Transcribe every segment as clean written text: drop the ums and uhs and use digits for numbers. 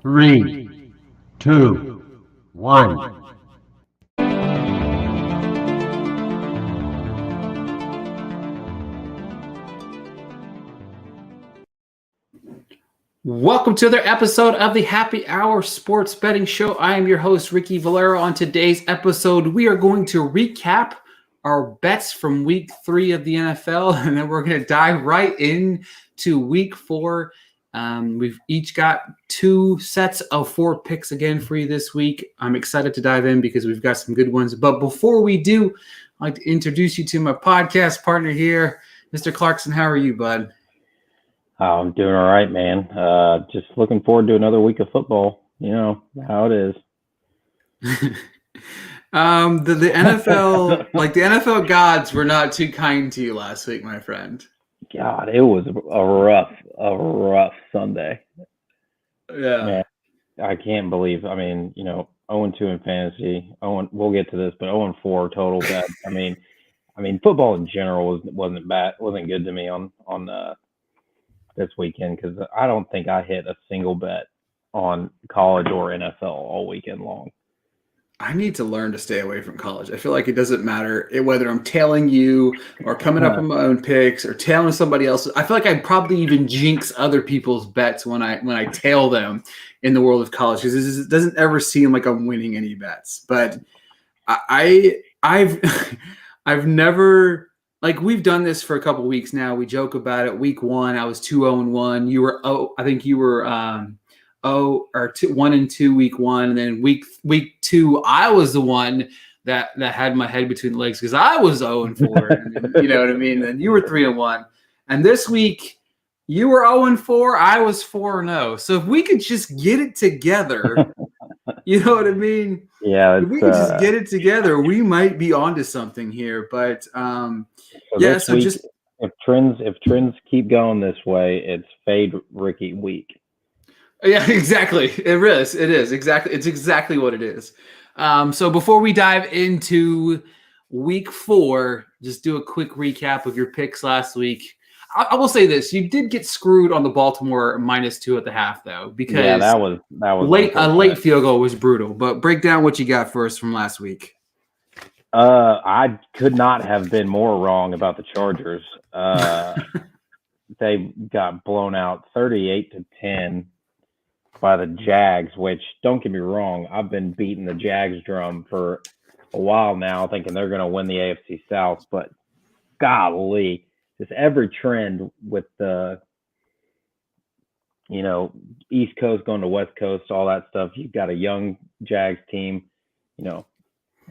Three, two, one. Welcome to another episode of the Happy Hour Sports Betting Show. I am your host, Ricky Valero. On today's episode, we are going to recap our bets from week 3 of the NFL, and then we're going to dive right into week 4. We've each got 2 sets of 4 picks again for you this week. I'm excited to dive in because we've got some good ones. But before we do, I'd like to introduce you to my podcast partner here, Mr. Clarkson. How are you, bud? I'm doing all right, man. Just looking forward to another week of football. You know how it is. The NFL, like the NFL gods, were not too kind to you last week, my friend. God, it was a rough Sunday. Yeah, Man, I can't believe. I mean, 0-2 in fantasy. We'll get to this, but 0-4 total bet. I mean, football in general wasn't bad. Wasn't good to me on this weekend because I don't think I hit a single bet on college or NFL all weekend long. I need to learn to stay away from college. I feel like it doesn't matter whether I'm tailing you or coming up with my own picks or tailing somebody else's. I feel like I'd probably even jinx other people's bets when I tail them in the world of college because it doesn't ever seem like I'm winning any bets. But I've I've never. Like, we've done this for a couple of weeks now. We joke about it. Week 1, I was 2-0-1. You were I think you were 1-2 week 1, and then week 2, I was the one that had my head between the legs because I was 0-4. You know what I mean? And you were 3-1. And this week, you were 0-4. I was 4-0. So if we could just get it together, you know what I mean? Yeah, if we could just get it together, we might be onto something here. But so week, if trends keep going this way, it's fade Ricky week. Yeah, exactly. It is. Exactly. It's exactly what it is. So before we dive into week 4, just do a quick recap of your picks last week. I will say this: you did get screwed on the Baltimore -2 at the half, though, because that was a late field goal was brutal. But break down what you got for us from last week. I could not have been more wrong about the Chargers. They got blown out 38-10 by the Jags, which, don't get me wrong, I've been beating the Jags drum for a while now, thinking they're going to win the AFC South, but golly, just every trend with the, East Coast going to West Coast, all that stuff. You've got a young Jags team,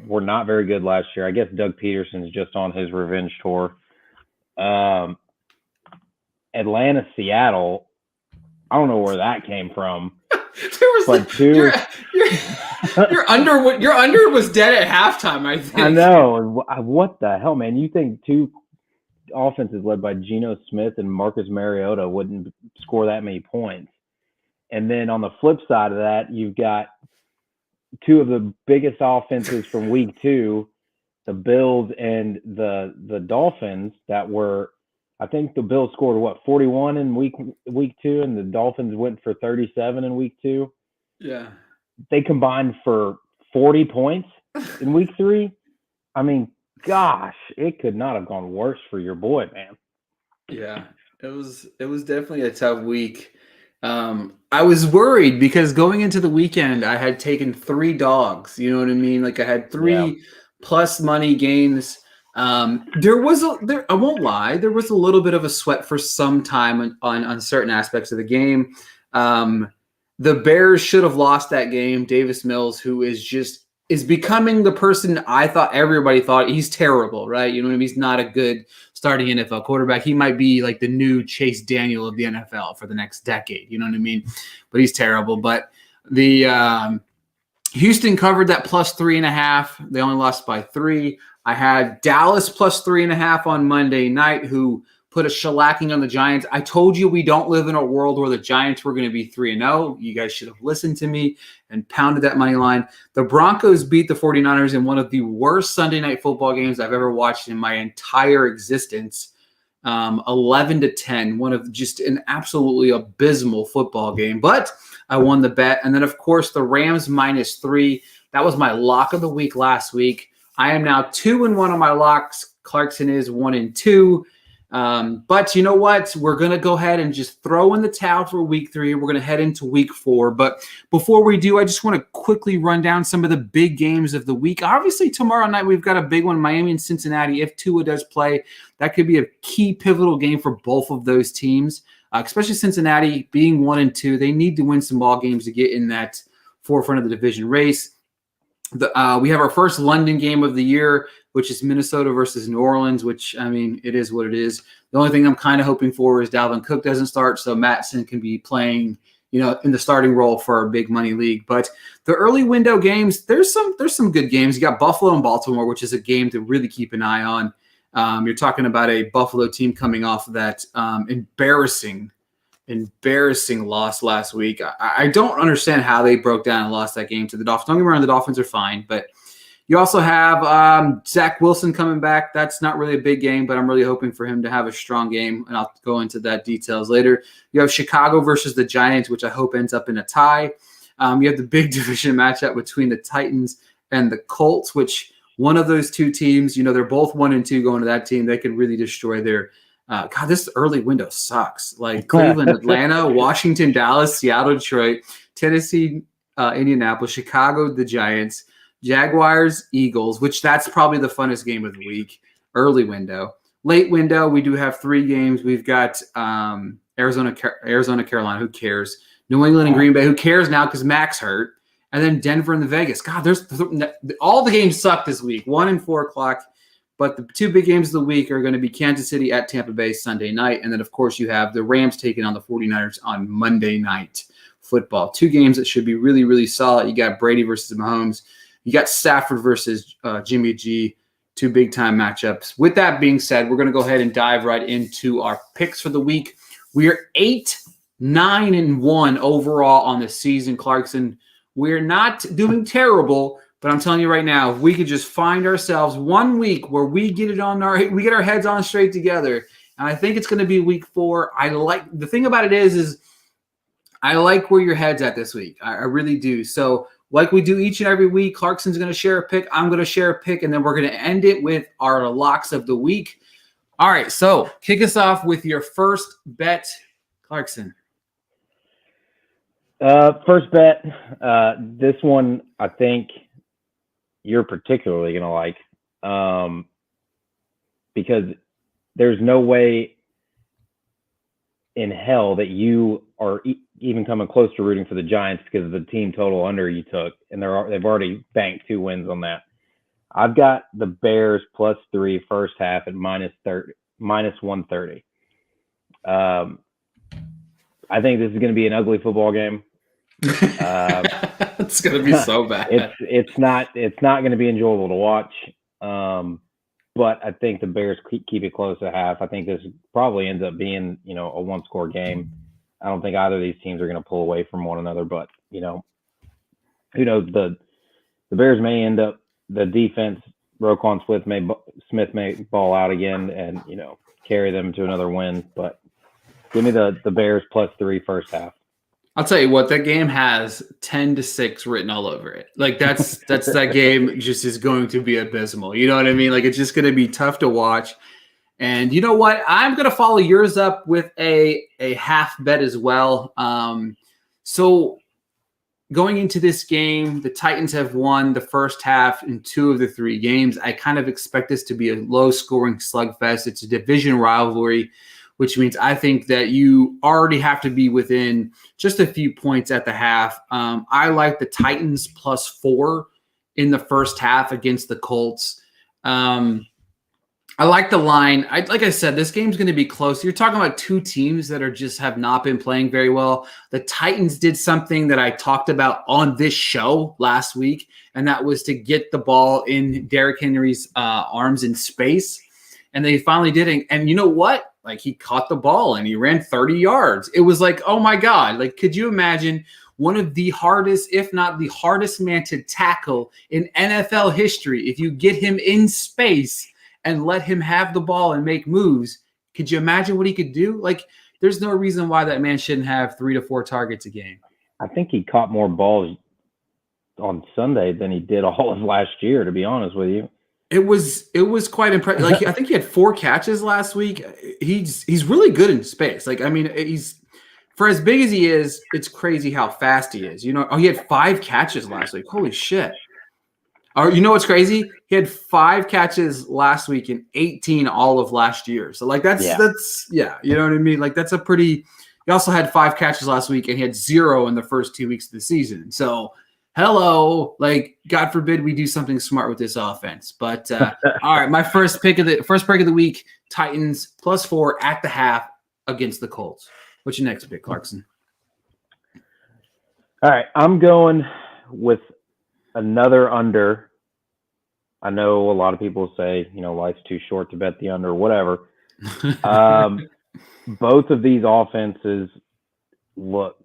were not very good last year. I guess Doug Peterson's just on his revenge tour. Atlanta, Seattle, I don't know where that came from. Your under was dead at halftime, I think. I know. What the hell, man? You think 2 offenses led by Geno Smith and Marcus Mariota wouldn't score that many points? And then on the flip side of that, you've got 2 of the biggest offenses from week 2, the Bills and the Dolphins, that were, I think the Bills scored 41 in week 2, and the Dolphins went for 37 in week 2. Yeah. They combined for 40 points in week 3. I mean, gosh, it could not have gone worse for your boy, man. Yeah. It was definitely a tough week. I was worried because going into the weekend, I had taken 3 dogs. You know what I mean? Like, I had 3 plus money gains. I won't lie, there was a little bit of a sweat for some time on certain aspects of the game. The Bears should have lost that game. Davis Mills, who is becoming the person I thought everybody thought. He's terrible, right? You know what I mean? He's not a good starting NFL quarterback. He might be like the new Chase Daniel of the NFL for the next decade. You know what I mean? But he's terrible. But the Houston covered that +3.5. They only lost by 3. I had Dallas +3.5 on Monday night, who put a shellacking on the Giants. I told you we don't live in a world where the Giants were going to be 3-0. You guys should have listened to me and pounded that money line. The Broncos beat the 49ers in one of the worst Sunday night football games I've ever watched in my entire existence. 11-10, one of just an absolutely abysmal football game. But I won the bet. And then, of course, the Rams -3. That was my lock of the week last week. I am now 2-1 on my locks. Clarkson is 1-2. But you know what? We're going to go ahead and just throw in the towel for week 3. We're going to head into week 4. But before we do, I just want to quickly run down some of the big games of the week. Obviously, tomorrow night, we've got a big one, Miami and Cincinnati. If Tua does play, that could be a key pivotal game for both of those teams, especially Cincinnati being 1-2. They need to win some ball games to get in that forefront of the division race. We have our first London game of the year, which is Minnesota versus New Orleans, which, I mean, it is what it is. The only thing I'm kind of hoping for is Dalvin Cook doesn't start, so Mattson can be playing, in the starting role for our big money league. But the early window games, there's some good games. You got Buffalo and Baltimore, which is a game to really keep an eye on. You're talking about a Buffalo team coming off of that embarrassing loss last week. I don't understand how they broke down and lost that game to the Dolphins. Don't get me wrong, the Dolphins are fine, but you also have Zach Wilson coming back. That's not really a big game, but I'm really hoping for him to have a strong game, and I'll go into that details later. You have Chicago versus the Giants, which I hope ends up in a tie. You have the big division matchup between the Titans and the Colts, which one of those two teams, they're both 1-2 going to that team. They could really destroy their God, this early window sucks. Like Cleveland, Atlanta, Washington, Dallas, Seattle, Detroit, Tennessee, Indianapolis, Chicago, the Giants, Jaguars, Eagles, which that's probably the funnest game of the week. Early window. Late window, we do have 3 games. We've got Arizona, Carolina. Who cares? New England and Green Bay. Who cares now because Mac's hurt. And then Denver and the Vegas. God, all the games suck this week. 1 and 4 o'clock. But the 2 big games of the week are going to be Kansas City at Tampa Bay Sunday night. And then, of course, you have the Rams taking on the 49ers on Monday Night Football. 2 games that should be really, really solid. You got Brady versus Mahomes. You got Stafford versus Jimmy G. 2 big-time matchups. With that being said, we're going to go ahead and dive right into our picks for the week. We are 8-9-1 overall on the season, Clarkson. We're not doing terrible. But I'm telling you right now, if we could just find ourselves one week where we get our heads on straight together, and I think it's going to be week 4. The thing about it is I like where your head's at this week. I really do. So like we do each and every week, Clarkson's going to share a pick. I'm going to share a pick, and then we're going to end it with our locks of the week. All right, so kick us off with your first bet, Clarkson. First bet, this one I think you're particularly going to like, because there's no way in hell that you are even coming close to rooting for the Giants because of the team total under you took, and they've already banked 2 wins on that. I've got the Bears +3 first half at -130. I think this is going to be an ugly football game. It's going to be so bad. It's not going to be enjoyable to watch. But I think the Bears keep it close at half. I think this probably ends up being, a 1-score game. I don't think either of these teams are going to pull away from one another, but who knows? The Bears may end up, the defense, Roquan Smith may ball out again and, carry them to another win, but give me the Bears +3 first half. I'll tell you what, that game has 10-6 written all over it. Like that's that game just is going to be abysmal. You know what I mean? Like it's just going to be tough to watch. And you know what? I'm going to follow yours up with a half bet as well. So going into this game, the Titans have won the first half in 2 of the 3 games. I kind of expect this to be a low-scoring slugfest. It's a division rivalry, which means I think that you already have to be within just a few points at the half. I like the Titans +4 in the first half against the Colts. I like the line. Like I said, this game's going to be close. You're talking about 2 teams that have not been playing very well. The Titans did something that I talked about on this show last week, and that was to get the ball in Derrick Henry's arms in space. And they finally did it. And you know what? Like he caught the ball and he ran 30 yards. It was like, oh my God. Like, could you imagine one of the hardest, if not the hardest man to tackle in NFL history? If you get him in space and let him have the ball and make moves, Could you imagine what he could do? Like, there's no reason why that man shouldn't have 3 to 4 targets a game. I think he caught more balls on Sunday than he did all of last year, to be honest with you. It was quite impressive. Like, I think he had 4 catches last week. He's really good in space. Like, I mean, he's for as big as he is, it's crazy how fast he is. He had 5 catches last week. Holy shit. Or you know what's crazy? He had 5 catches last week and 18 all of last year. So like that's you know what I mean? Like that's a pretty. He also had 5 catches last week and he had 0 in the first 2 weeks of the season. So hello, like God forbid we do something smart with this offense. But all right, my first pick of the week: Titans +4 at the half against the Colts. What's your next pick, Clarkson? All right, I'm going with another under. I know a lot of people say, life's too short to bet the under or whatever. Both of these offenses looked,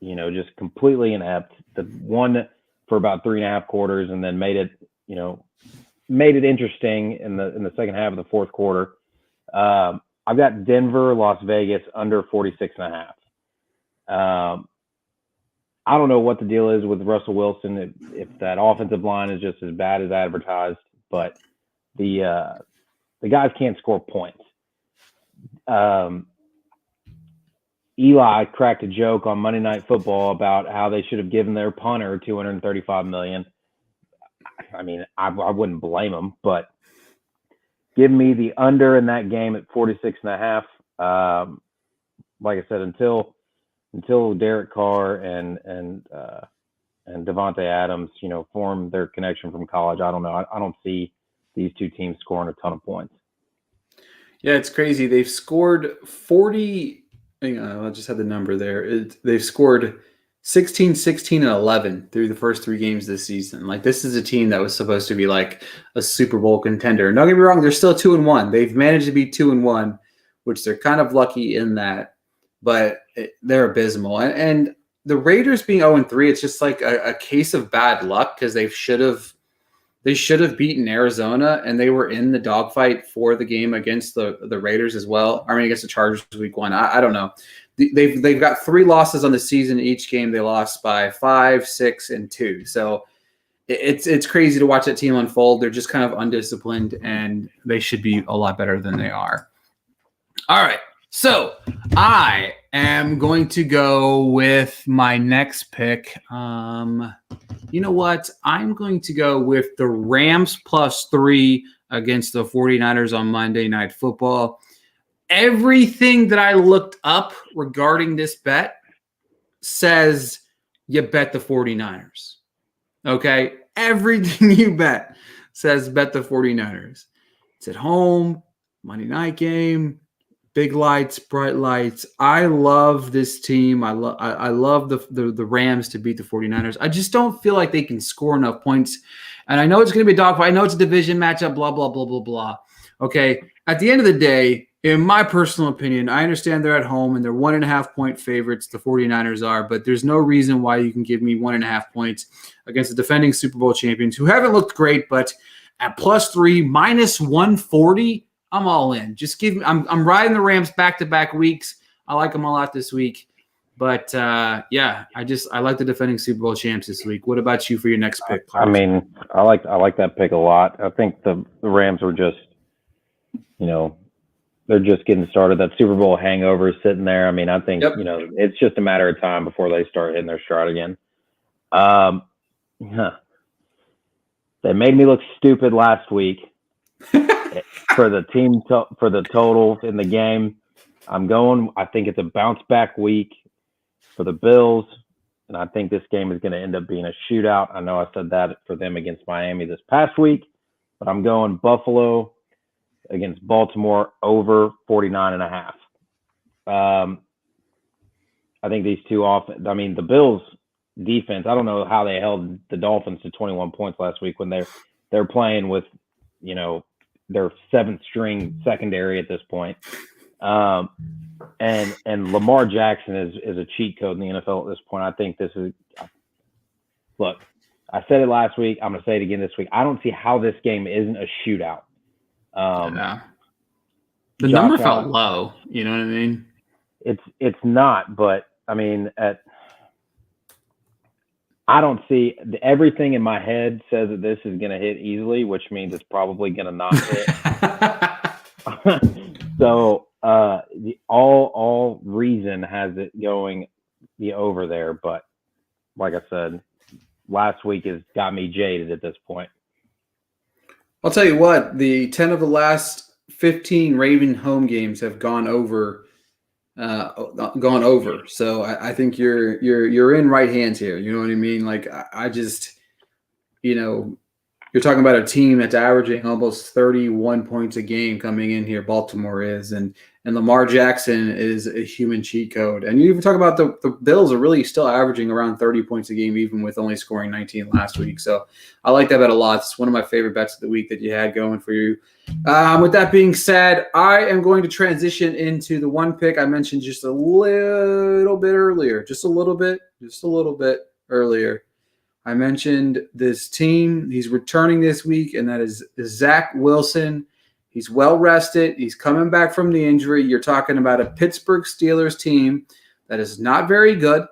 just completely inept. The one for about 3.5 quarters and then made it interesting in the second half of the fourth quarter. I've got Denver, Las Vegas under 46.5. I don't know what the deal is with Russell Wilson, if that offensive line is just as bad as advertised, but the guys can't score points. Eli cracked a joke on Monday Night Football about how they should have given their punter $235 million. I mean, I wouldn't blame him, but give me the under in that game at 46.5. Like I said, until Derek Carr and Devontae Adams, form their connection from college, I don't know. I don't see these two teams scoring a ton of points. Yeah, it's crazy. They've scored 40. Hang on, I just had the number there. They've scored 16, 16, and 11 through the first 3 games this season. Like, this is a team that was supposed to be like a Super Bowl contender. Don't get me wrong, they're still 2-1. They've managed to be 2-1, which they're kind of lucky in that. But they're abysmal. And the Raiders being 0-3, it's just like a case of bad luck because they should have beaten Arizona, and they were in the dogfight for the game against the Raiders as well. I mean, against the Chargers week 1. I don't know. They've got 3 losses on the season. Each game they lost by 5, 6, and 2. So it's crazy to watch that team unfold. They're just kind of undisciplined, and they should be a lot better than they are. All right. So I am going to go with my next pick. You know what? I'm going to go with the Rams +3 against the 49ers on Monday Night Football. Everything that I looked up regarding this bet says you bet the 49ers. Okay? Everything you bet says bet the 49ers. It's at home, Monday night game. Big lights, bright lights. I love this team. I love the Rams to beat the 49ers. I just don't feel like they can score enough points. And I know it's going to be a dogfight. I know it's a division matchup, blah, blah, blah, blah, blah. Okay. At the end of the day, in my personal opinion, I understand they're at home and they're 1.5-point favorites. The 49ers are, but there's no reason why you can give me 1.5 points against the defending Super Bowl champions who haven't looked great, but at +3, -140, I'm all in. Just give me. I'm riding the Rams back-to-back weeks. I like them a lot this week, but yeah, I like the defending Super Bowl champs this week. What about you for your next pick? I mean, I like that pick a lot. I think the Rams were just, they're just getting started. That Super Bowl hangover is sitting there. I mean, I think it's just a matter of time before they start hitting their stride again. They made me look stupid last week. For the team, for the total in the game, I think it's a bounce back week for the Bills, and I think this game is going to end up being a shootout. I know I said that for them against Miami this past week, but I'm going Buffalo against Baltimore over 49.5. I think these two the Bills defense, I don't know how they held the Dolphins to 21 points last week when they're playing with, their 7th string secondary at this point. And Lamar Jackson is a cheat code in the NFL at this point. I think this is – look, I said it last week. I'm going to say it again this week. I don't see how this game isn't a shootout. The number felt low. You know what I mean? It's not, but I mean, I don't see everything in my head says that this is going to hit easily, which means it's probably going to not hit. So all reason has it going the over there, but like I said, last week has got me jaded at this point. I'll tell you what, the 10 of the last 15 Raven home games have gone over. So I think you're in right hands here. You know what I mean? Like I just, you're talking about a team that's averaging almost 31 points a game coming in here. Baltimore is, and Lamar Jackson is a human cheat code. And you even talk about the Bills are really still averaging around 30 points a game, even with only scoring 19 last week. So I like that bet a lot. It's one of my favorite bets of the week that you had going for you. With that being said, I am going to transition into the one pick I mentioned just a little bit earlier, just a little bit earlier. I mentioned this team. He's returning this week, and that is Zach Wilson. He's well rested. He's coming back from the injury. You're talking about a Pittsburgh Steelers team that is not very good,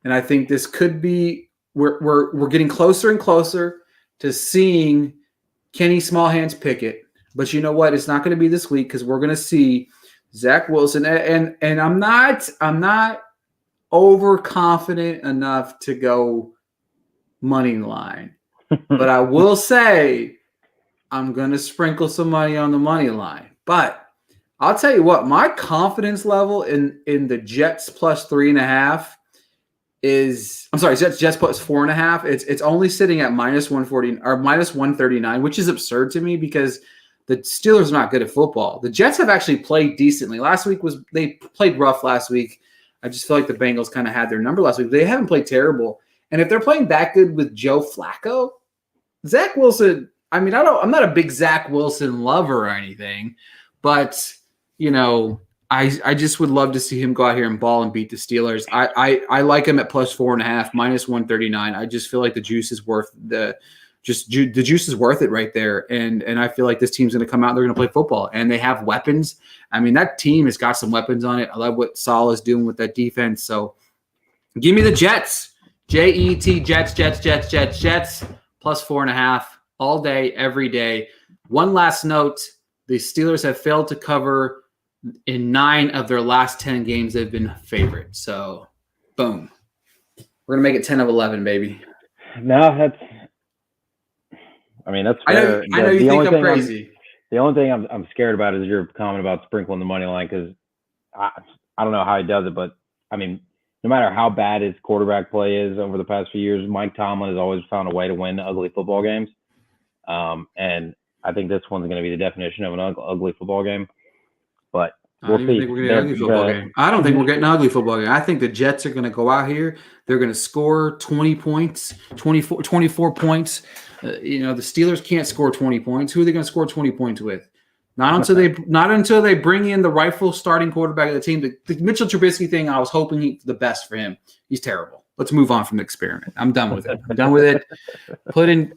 and I think this could be we're getting closer and closer to seeing Kenny Smallhands Pickett. But you know what? It's not going to be this week because we're going to see Zach Wilson, and I'm not overconfident enough to go money line, but I will say I'm going to sprinkle some money on the money line. But I'll tell you what, my confidence level in the Jets plus 3.5 is, I'm sorry, Jets plus 4.5. It's only sitting at minus 140 or minus 139, which is absurd to me because the Steelers are not good at football. The Jets have actually played decently. They played rough last week. I just feel like the Bengals kind of had their number last week. They haven't played terrible. And if they're playing that good with Joe Flacco, Zach Wilson, I mean, I'm not a big Zach Wilson lover or anything, but, I just would love to see him go out here and ball and beat the Steelers. I like him at plus 4.5, minus 139. I just feel like the juice is worth the juice is worth it right there. And I feel like this team's going to come out, they're going to play football, and they have weapons. I mean, that team has got some weapons on it. I love what Saul is doing with that defense. So give me the Jets. Jets, plus 4.5 all day, every day. One last note, the Steelers have failed to cover in 9 of their last 10 games. They've been favored. So, boom. We're going to make it 10 of 11, baby. No, that's fair. I know you think I'm crazy. The only thing I'm scared about is your comment about sprinkling the money line because I don't know how he does it, but, I mean, no matter how bad his quarterback play is over the past few years, Mike Tomlin has always found a way to win ugly football games. And I think this one's going to be the definition of an ugly football game. But we'll see. I don't think we're getting an ugly football game. I think the Jets are going to go out here. They're going to score 20 points, 24 points. The Steelers can't score 20 points. Who are they going to score 20 points with? Not until they bring in the rightful starting quarterback of the team. The Mitchell Trubisky thing, I was hoping the best for him. He's terrible. Let's move on from the experiment. I'm done with it. Put in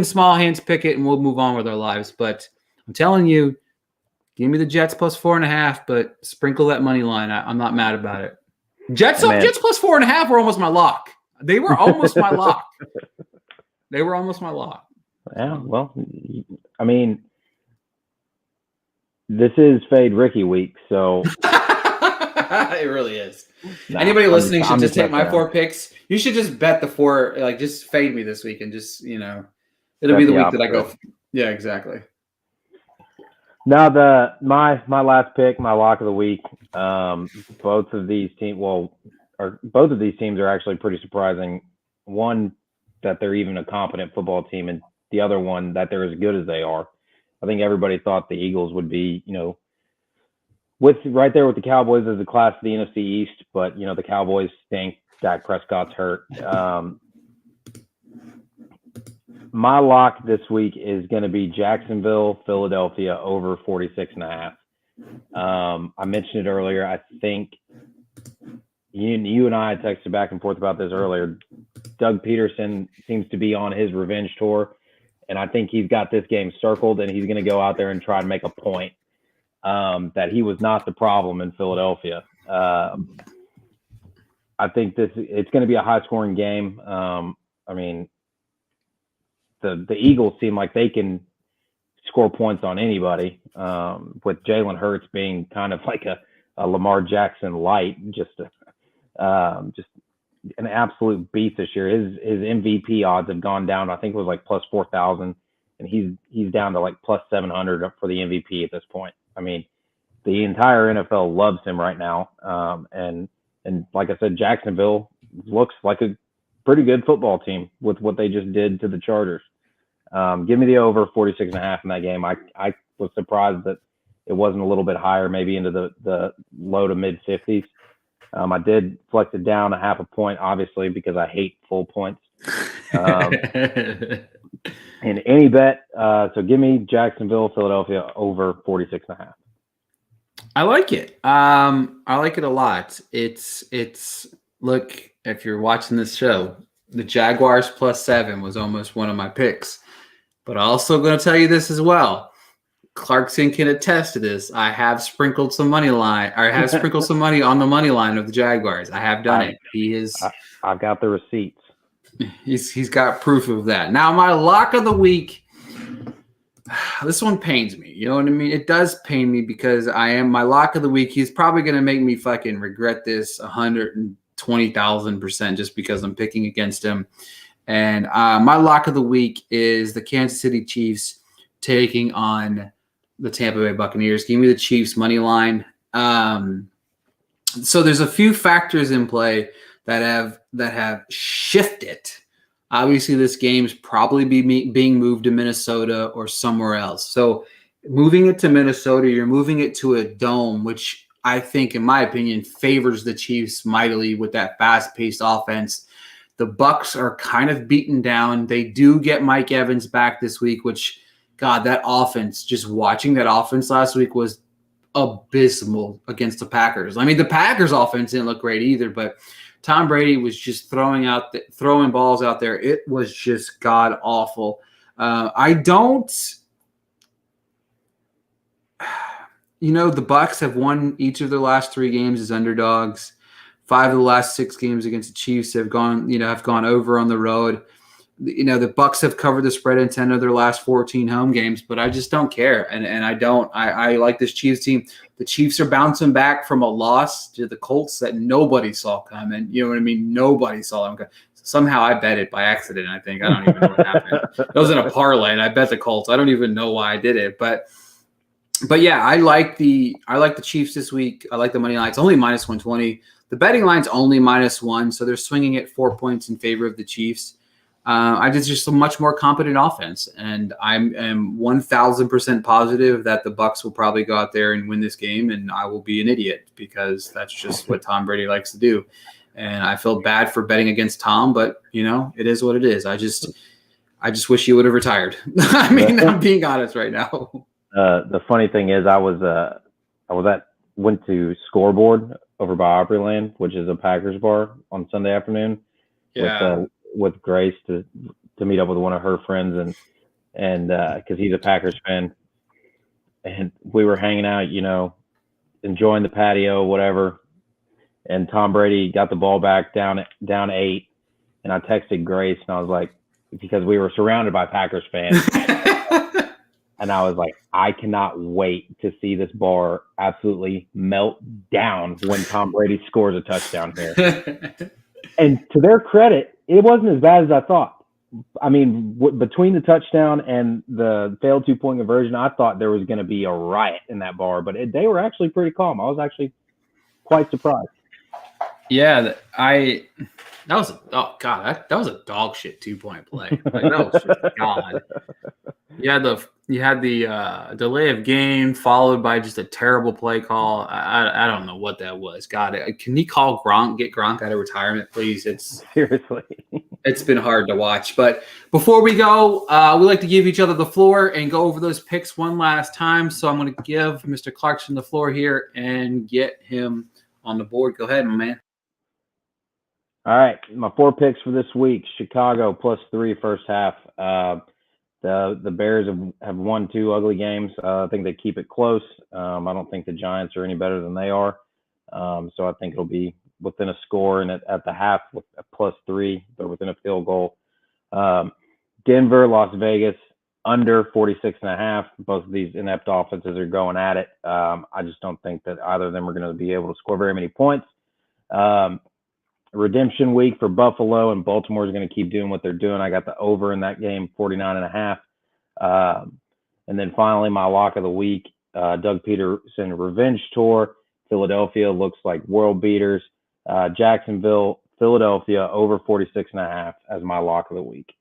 Smallhands Pickett, and we'll move on with our lives. But I'm telling you, give me the Jets plus 4.5, but sprinkle that money line. I'm not mad about it. Jets plus 4.5 were almost my lock. They were almost my lock. Yeah, well, I mean, this is Fade Ricky week, so it really is. Anybody listening should just take my 4 picks. You should just bet the 4, like just fade me this week and just, it'll be the week that I go. Yeah, exactly. Now my last pick, my lock of the week. Both of these teams are actually pretty surprising. One, that they're even a competent football team, and the other one that they're as good as they are. I think everybody thought the Eagles would be, with right there with the Cowboys as the class of the NFC East, but the Cowboys stink. Dak Prescott's hurt. My lock this week is going to be Jacksonville, Philadelphia over 46.5. I mentioned it earlier. I think you and I had texted back and forth about this earlier. Doug Peterson seems to be on his revenge tour, and I think he's got this game circled, and he's going to go out there and try and make a point. that he was not the problem in Philadelphia. I think it's going to be a high-scoring game. I mean, the Eagles seem like they can score points on anybody, with Jalen Hurts being kind of like a Lamar Jackson light, just an absolute beast this year. His MVP odds have gone down. I think it was like plus 4,000, and he's down to like plus 700 for the MVP at this point. I mean, the entire NFL loves him right now. And like I said, Jacksonville looks like a pretty good football team with what they just did to the Chargers. Give me the over 46.5 in that game. I was surprised that it wasn't a little bit higher, maybe into the low to mid 50s. I did flex it down a half a point, obviously, because I hate full points. In any bet, so give me Jacksonville, Philadelphia over 46.5. I like it. I like it a lot. It's look, if you're watching this show, the Jaguars plus 7 was almost one of my picks. But I'm also going to tell you this as well. Clarkson can attest to this. I have sprinkled some money line. Or I have sprinkled some money on the money line of the Jaguars. I have done it. He is. I've got the receipts. He's got proof of that. Now my lock of the week. This one pains me. You know what I mean? It does pain me because my lock of the week. He's probably going to make me fucking regret this 120,000% just because I'm picking against him. And my lock of the week is the Kansas City Chiefs taking on the Tampa Bay Buccaneers. Give me the Chiefs money line. So there's a few factors in play that have shifted. Obviously, this game's probably being moved to Minnesota or somewhere else. So moving it to Minnesota, you're moving it to a dome, which I think, in my opinion, favors the Chiefs mightily with that fast-paced offense. The Bucs are kind of beaten down. They do get Mike Evans back this week, which, God, that offense, just watching that offense last week was abysmal against the Packers. I mean, the Packers offense didn't look great either, but Tom Brady was just throwing balls out there. It was just god awful. The Bucs have won each of their last 3 games as underdogs. 5 of the last 6 games against the Chiefs have gone over on the road. The Bucs have covered the spread in 10 of their last 14 home games, but I just don't care. And I don't. I like this Chiefs team. The Chiefs are bouncing back from a loss to the Colts that nobody saw coming. You know what I mean? Nobody saw them coming. Somehow I bet it by accident, I think. I don't even know what happened. It was in a parlay, and I bet the Colts. I don't even know why I did it. But yeah, I like the Chiefs this week. I like the money line. It's only minus 120. The betting line's only -1, so they're swinging it 4 points in favor of the Chiefs. I just a much more competent offense, and I am 1,000% positive that the Bucs will probably go out there and win this game, and I will be an idiot because that's just what Tom Brady likes to do. And I feel bad for betting against Tom, but it is what it is. I just wish he would have retired. I mean, I'm being honest right now. The funny thing is, went to Scoreboard over by Opryland, which is a Packers bar, on Sunday afternoon. Yeah. With Grace to meet up with one of her friends and because he's a Packers fan, and we were hanging out, enjoying the patio, whatever. And Tom Brady got the ball back down 8, and I texted Grace and I was like, because we were surrounded by Packers fans, and I was like, I cannot wait to see this bar absolutely melt down when Tom Brady scores a touchdown here. And to their credit, it wasn't as bad as I thought. I mean, between the touchdown and the failed 2-point conversion, I thought there was going to be a riot in that bar, but they were actually pretty calm. I was actually quite surprised. Yeah, that was a dog shit 2-point play. Like, that was just God. You had the delay of game followed by just a terrible play call. I don't know what that was. God, can he call Gronk, get Gronk out of retirement, please? Seriously. It's been hard to watch. But before we go, we like to give each other the floor and go over those picks one last time. So I'm going to give Mr. Clarkson the floor here and get him on the board. Go ahead, my man. All right. My 4 picks for this week: Chicago +3 first half. The Bears have won 2 ugly games. I think they keep it close. I don't think the Giants are any better than they are. So I think it'll be within a score and at the half with a +3, but within a field goal. Denver, Las Vegas, under 46.5. Both of these inept offenses are going at it. I just don't think that either of them are going to be able to score very many points. Redemption week for Buffalo, and Baltimore is going to keep doing what they're doing. I got the over in that game, 49.5. And then finally, my lock of the week, Doug Peterson revenge tour. Philadelphia looks like world beaters. Jacksonville, Philadelphia, over 46.5 as my lock of the week.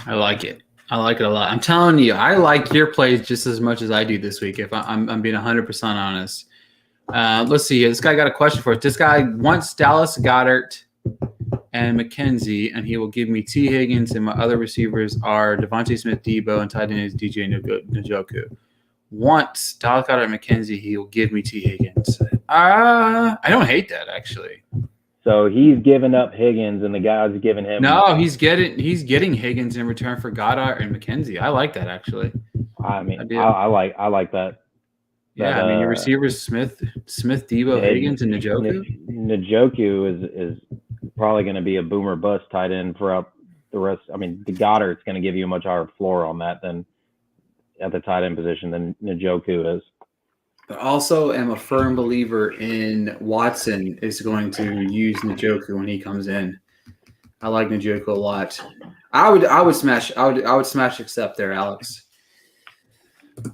I like it. I like it a lot. I'm telling you, I like your plays just as much as I do this week, if I'm being 100% honest. Let's see. This guy got a question for us. This guy wants Dallas Goedert and McKenzie, and he will give me T. Higgins, and my other receivers are Devontae Smith, Debo, and tight end is DJ Njoku. Wants Dallas Goedert and McKenzie, he will give me T. Higgins. I don't hate that, actually. So he's giving up Higgins, and the guy's giving him. No, he's getting Higgins in return for Goddard and McKenzie. I like that, actually. I mean, I like that. Yeah, I mean, your receivers Smith, Debo, Higgins, and Njoku. Njoku is probably going to be a boomer bust tight end throughout the rest. I mean, the Goddard's going to give you a much higher floor on that than at the tight end position than Njoku is. But also am a firm believer in Watson is going to use Njoku when he comes in. I like Njoku a lot. I would smash accept there, Alex.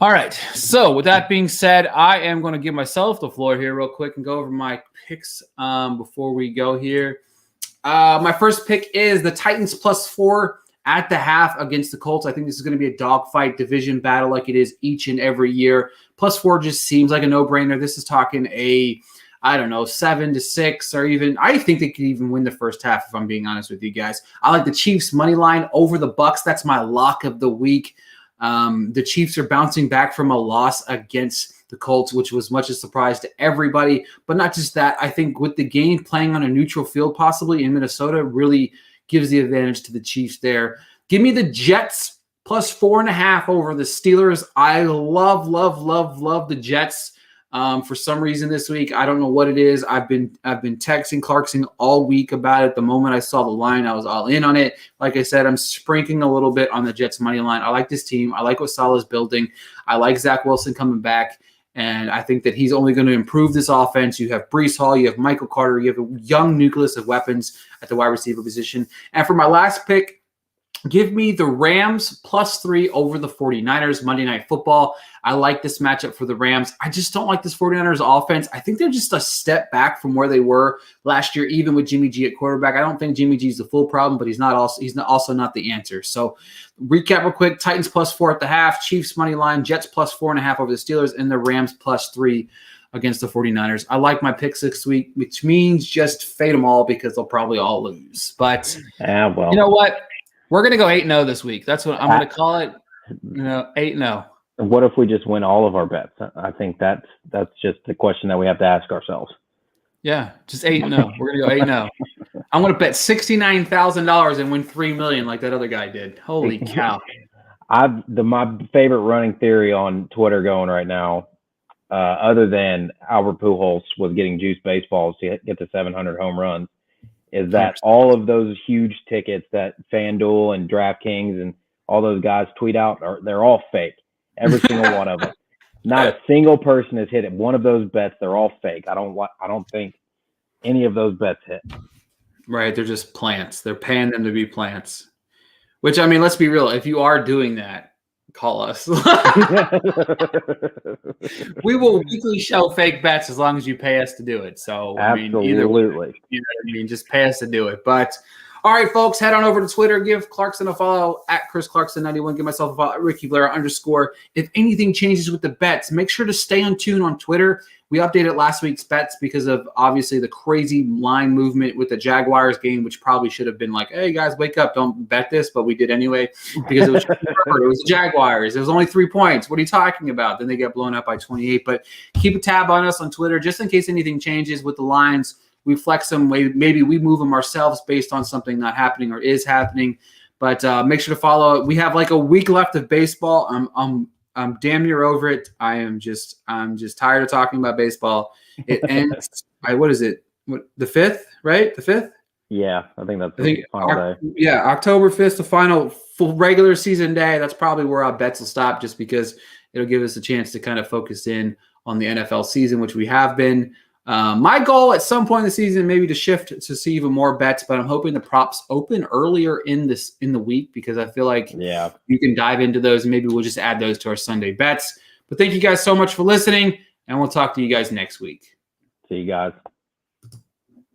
All right. So with that being said, I am going to give myself the floor here real quick and go over my picks before we go here. My first pick is the Titans +4 at the half against the Colts. I think this is going to be a dogfight division battle like it is each and every year. +4 just seems like a no-brainer. This is talking 7-6, or even I think they could even win the first half, if I'm being honest with you guys. I like the Chiefs money line over the Bucs. That's my lock of the week. The Chiefs are bouncing back from a loss against the Colts, which was much a surprise to everybody. But not just that, I think with the game playing on a neutral field possibly in Minnesota really gives the advantage to the Chiefs there. Give me the Jets +4.5 over the Steelers. I love the Jets. For some reason this week, I don't know what it is. I've been texting Clarkson all week about it. The moment I saw the line, I was all in on it. Like I said, I'm sprinkling a little bit on the Jets money line. I like this team. I like what Salah's building. I like Zach Wilson coming back. And I think that he's only going to improve this offense. You have Breece Hall, you have Michael Carter, you have a young nucleus of weapons at the wide receiver position. And for my last pick, give me the Rams +3 over the 49ers, Monday Night Football. I like this matchup for the Rams. I just don't like this 49ers offense. I think they're just a step back from where they were last year, even with Jimmy G at quarterback. I don't think Jimmy G is the full problem, but he's also not the answer. So recap real quick, Titans +4 at the half, Chiefs money line, Jets +4.5 over the Steelers, and the Rams +3 against the 49ers. I like my picks this week, which means just fade them all because they'll probably all lose. But you know what? We're going to go 8-0 this week. That's what I'm going to call it. 8-0. What if we just win all of our bets? I think that's just the question that we have to ask ourselves. Yeah, just 8-0. We're going to go 8-0. I'm going to bet $69,000 and win $3 million like that other guy did. Holy cow. My favorite running theory on Twitter going right now, other than Albert Pujols was getting juice baseballs to get to 700 home runs, is that all of those huge tickets that FanDuel and DraftKings and all those guys tweet out, they're all fake. Every single one of them. Not a single person has hit it. One of those bets, they're all fake. I don't think any of those bets hit. Right, they're just plants. They're paying them to be plants. Which, I mean, let's be real. If you are doing that, call us. We will weekly show fake bets as long as you pay us to do it. So, absolutely. Either way, you know what I mean? Just pay us to do it. But, all right, folks, head on over to Twitter. Give Clarkson a follow at Chris Clarkson91. Give myself a follow at Ricky Blair _. If anything changes with the bets, make sure to stay on tune on Twitter. We updated last week's bets because of, obviously, the crazy line movement with the Jaguars game, which probably should have been like, hey, guys, wake up. Don't bet this. But we did anyway because it was the Jaguars. It was only 3 points. What are you talking about? Then they get blown up by 28. But keep a tab on us on Twitter just in case anything changes with the lines. We flex them. Maybe we move them ourselves based on something not happening or is happening. But make sure to follow it. We have like a week left of baseball. I'm damn near over it. I'm just tired of talking about baseball. It ends. What is it? The 5th, right? The 5th. Yeah, I think that's the final day. Yeah, October 5th, the final full regular season day. That's probably where our bets will stop, just because it'll give us a chance to kind of focus in on the NFL season, which we have been. My goal at some point in the season maybe to shift to see even more bets, but I'm hoping the props open earlier in the week, because I feel like you can dive into those, and maybe we'll just add those to our Sunday bets. But thank you guys so much for listening, and we'll talk to you guys next week. See you guys.